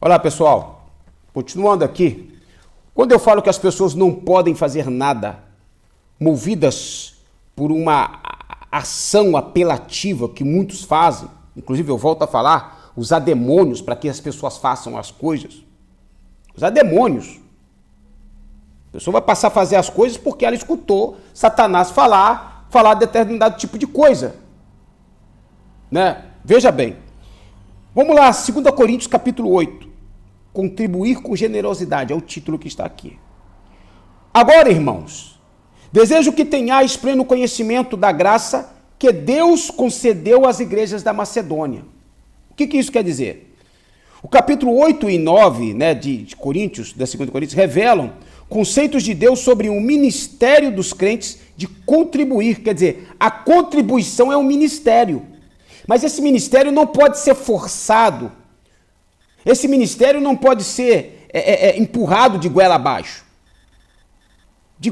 Olá, pessoal. Continuando aqui, quando eu falo que as pessoas não podem fazer nada movidas por uma ação apelativa que muitos fazem, inclusive eu volto a falar, usar demônios para que as pessoas façam as coisas. Usar demônios. A pessoa vai passar a fazer as coisas porque ela escutou Satanás falar determinado tipo de coisa. Né? Veja bem. Vamos lá, 2 Coríntios capítulo 8. Contribuir com generosidade é o título que está aqui. Agora, irmãos, desejo que tenhais pleno conhecimento da graça que Deus concedeu às igrejas da Macedônia. O que isso quer dizer? O capítulo 8 e 9, né, de Coríntios, da 2 Coríntios, revelam conceitos de Deus sobre o ministério dos crentes de contribuir. Quer dizer, a contribuição é um ministério. Mas esse ministério não pode ser forçado. Esse ministério não pode ser empurrado de goela abaixo.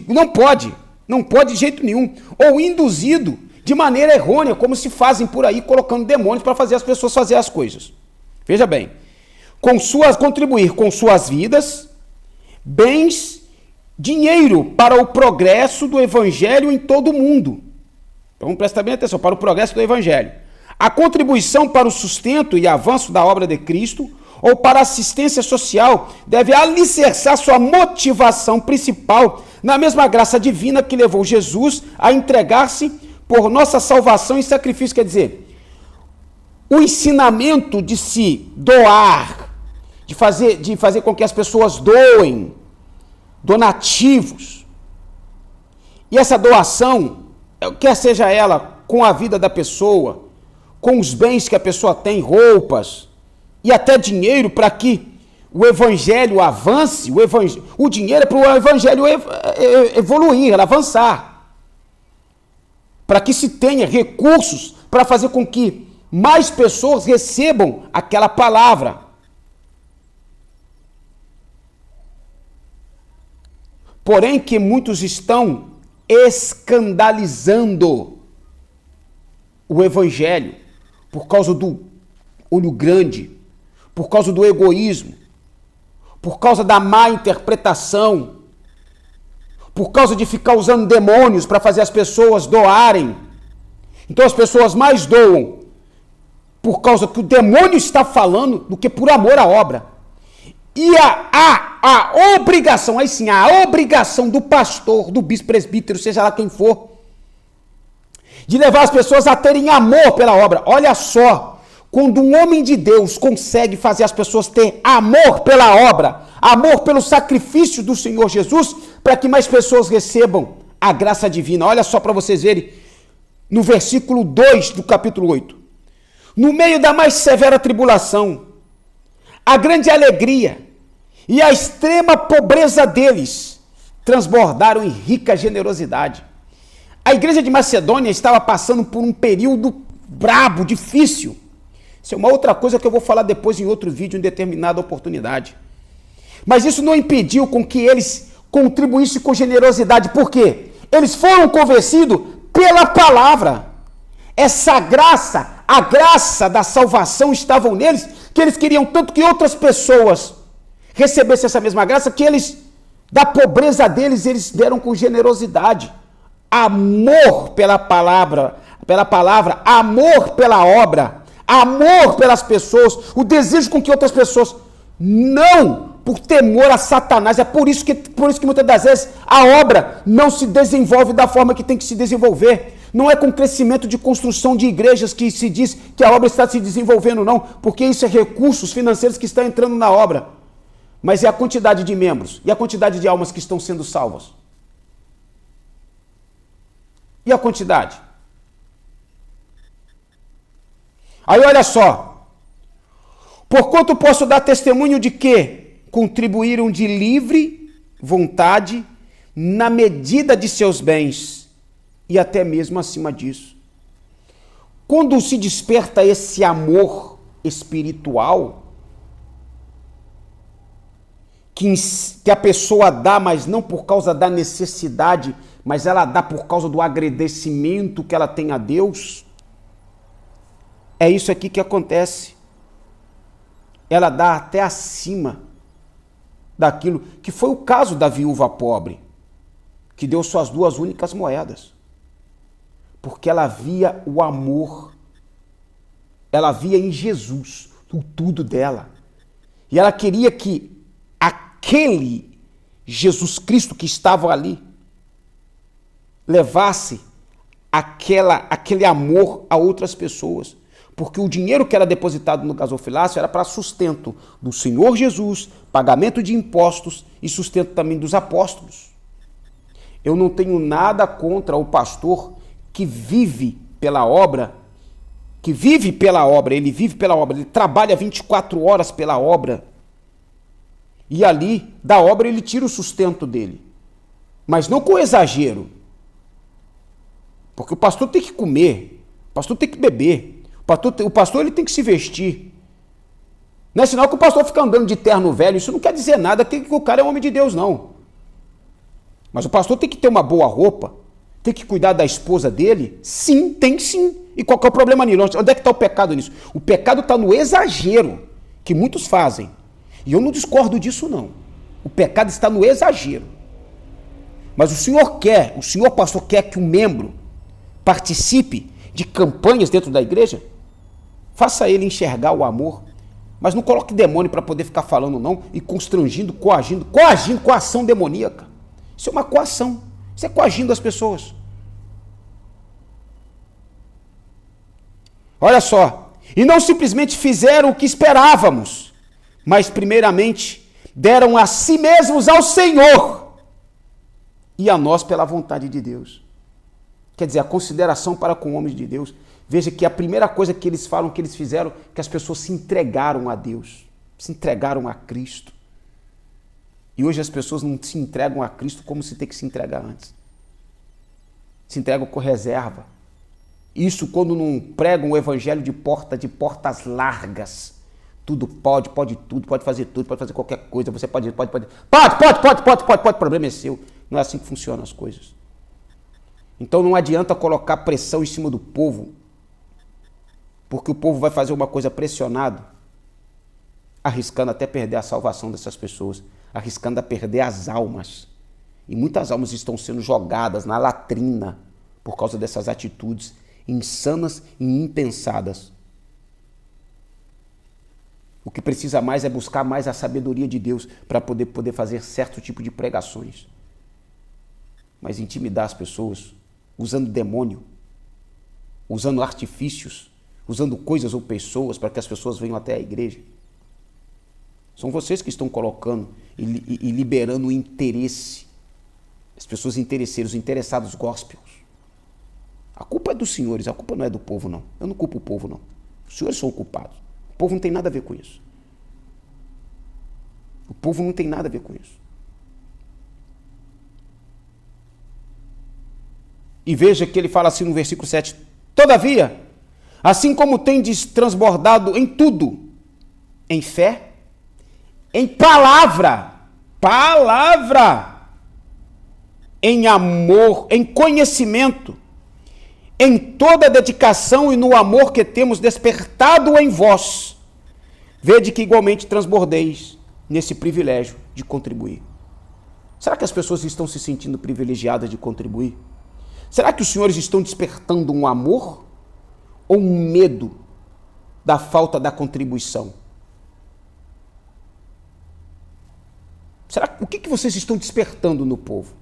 Não pode de jeito nenhum. Ou induzido de maneira errônea, como se fazem por aí, colocando demônios para fazer as pessoas fazer as coisas. Veja bem, contribuir com suas vidas, bens, dinheiro para o progresso do evangelho em todo o mundo. Então presta bem atenção, para o progresso do evangelho. A contribuição para o sustento e avanço da obra de Cristo ou para assistência social deve alicerçar sua motivação principal na mesma graça divina que levou Jesus a entregar-se por nossa salvação em sacrifício. Quer dizer, o ensinamento de se doar, de fazer com que as pessoas doem, donativos, e essa doação, quer seja ela com a vida da pessoa, com os bens que a pessoa tem, roupas e até dinheiro para que o evangelho avance, o dinheiro é para o evangelho evoluir, avançar. Para que se tenha recursos para fazer com que mais pessoas recebam aquela palavra. Porém que muitos estão escandalizando o evangelho por causa do olho grande, por causa do egoísmo, por causa da má interpretação, por causa de ficar usando demônios para fazer as pessoas doarem. Então as pessoas mais doam por causa que o demônio está falando do que por amor à obra. E a obrigação, aí sim, a obrigação do pastor, do bispo, presbítero, seja lá quem for, de levar as pessoas a terem amor pela obra. Olha só, quando um homem de Deus consegue fazer as pessoas ter amor pela obra, amor pelo sacrifício do Senhor Jesus, para que mais pessoas recebam a graça divina. Olha só para vocês verem, no versículo 2 do capítulo 8. No meio da mais severa tribulação, a grande alegria e a extrema pobreza deles transbordaram em rica generosidade. A igreja de Macedônia estava passando por um período brabo, difícil. Isso é uma outra coisa que eu vou falar depois em outro vídeo, em determinada oportunidade. Mas isso não impediu com que eles contribuíssem com generosidade. Por quê? Eles foram convencidos pela palavra. Essa graça, a graça da salvação estava neles, que eles queriam tanto que outras pessoas recebessem essa mesma graça, que eles, da pobreza deles, eles deram com generosidade. Amor pela palavra, amor pela obra, amor pelas pessoas, o desejo com que outras pessoas, não por temor a Satanás. É por isso que muitas das vezes a obra não se desenvolve da forma que tem que se desenvolver. Não é com crescimento de construção de igrejas que se diz que a obra está se desenvolvendo, não, porque isso é recursos financeiros que estão entrando na obra. Mas é a quantidade de membros e a quantidade de almas que estão sendo salvas. E a quantidade? Aí olha só. Porquanto posso dar testemunho de que contribuíram de livre vontade na medida de seus bens e até mesmo acima disso. Quando se desperta esse amor espiritual, que a pessoa dá, mas não por causa da necessidade, mas ela dá por causa do agradecimento que ela tem a Deus, é isso aqui que acontece. ela dá até acima daquilo que foi o caso da viúva pobre, que deu suas 2 únicas moedas. Porque ela via o amor, ela via em Jesus o tudo dela. E ela queria que aquele Jesus Cristo que estava ali levasse aquele amor a outras pessoas. Porque o dinheiro que era depositado no gasofilácio era para sustento do Senhor Jesus, pagamento de impostos e sustento também dos apóstolos. Eu não tenho nada contra o pastor que vive pela obra, ele trabalha 24 horas pela obra, e ali, da obra, ele tira o sustento dele. Mas não com exagero. Porque o pastor tem que comer, o pastor tem que beber, o pastor ele tem que se vestir. Não é sinal que o pastor fica andando de terno velho, isso não quer dizer nada que o cara é homem de Deus, não. Mas o pastor tem que ter uma boa roupa, tem que cuidar da esposa dele? Sim, tem sim. E qual que é o problema nisso? Onde é que está o pecado nisso? O pecado está no exagero que muitos fazem. E eu não discordo disso, não. O pecado está no exagero. Mas o senhor pastor quer que o membro participe de campanhas dentro da igreja? Faça ele enxergar o amor. Mas não coloque demônio para poder ficar falando, não, e constrangindo, coagindo coação demoníaca. Isso é uma coação. Isso é coagindo as pessoas. Olha só. E não simplesmente fizeram o que esperávamos, mas primeiramente deram a si mesmos ao Senhor e a nós pela vontade de Deus. Quer dizer, a consideração para com homens de Deus. Veja que a primeira coisa que eles falam, que eles fizeram, que as pessoas se entregaram a Deus, se entregaram a Cristo. E hoje as pessoas não se entregam a Cristo como se tem que se entregar antes. Se entregam com reserva. Isso quando não pregam o evangelho de portas largas. Tudo pode tudo, pode fazer qualquer coisa, você pode, o problema é seu. Não é assim que funcionam as coisas. Então não adianta colocar pressão em cima do povo, porque o povo vai fazer uma coisa pressionado, arriscando até perder a salvação dessas pessoas, arriscando a perder as almas. E muitas almas estão sendo jogadas na latrina por causa dessas atitudes insanas e impensadas. O que precisa mais é buscar mais a sabedoria de Deus para poder fazer certo tipo de pregações. Mas intimidar as pessoas, usando demônio, usando artifícios, usando coisas ou pessoas para que as pessoas venham até a igreja. São vocês que estão colocando e liberando o interesse. As pessoas interesseiras, os interessados gospels. A culpa é dos senhores, a culpa não é do povo, não. Eu não culpo o povo, não. Os senhores são culpados. O povo não tem nada a ver com isso. O povo não tem nada a ver com isso. E veja que ele fala assim no versículo 7. Todavia, assim como tendes transbordado em tudo, em fé, em palavra, em amor, em conhecimento, em toda a dedicação e no amor que temos despertado em vós, vede que igualmente transbordeis nesse privilégio de contribuir. Será que as pessoas estão se sentindo privilegiadas de contribuir? Será que os senhores estão despertando um amor ou um medo da falta da contribuição? O que vocês estão despertando no povo?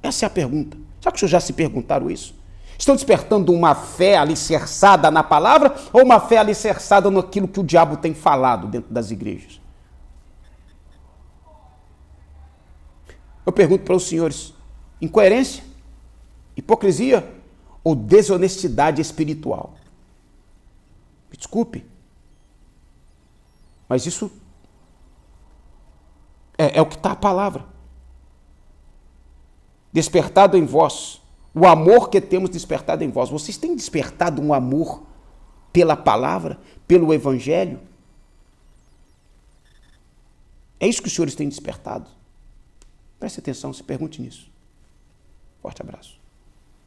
Essa é a pergunta. Será que os senhores já se perguntaram isso? Estão despertando uma fé alicerçada na palavra ou uma fé alicerçada naquilo que o diabo tem falado dentro das igrejas? Eu pergunto para os senhores, incoerência, hipocrisia ou desonestidade espiritual? Me desculpe, mas isso é o que está a palavra. Despertado em vós, o amor que temos despertado em vós. Vocês têm despertado um amor pela palavra, pelo evangelho? É isso que os senhores têm despertado? Preste atenção, se pergunte nisso. Forte abraço.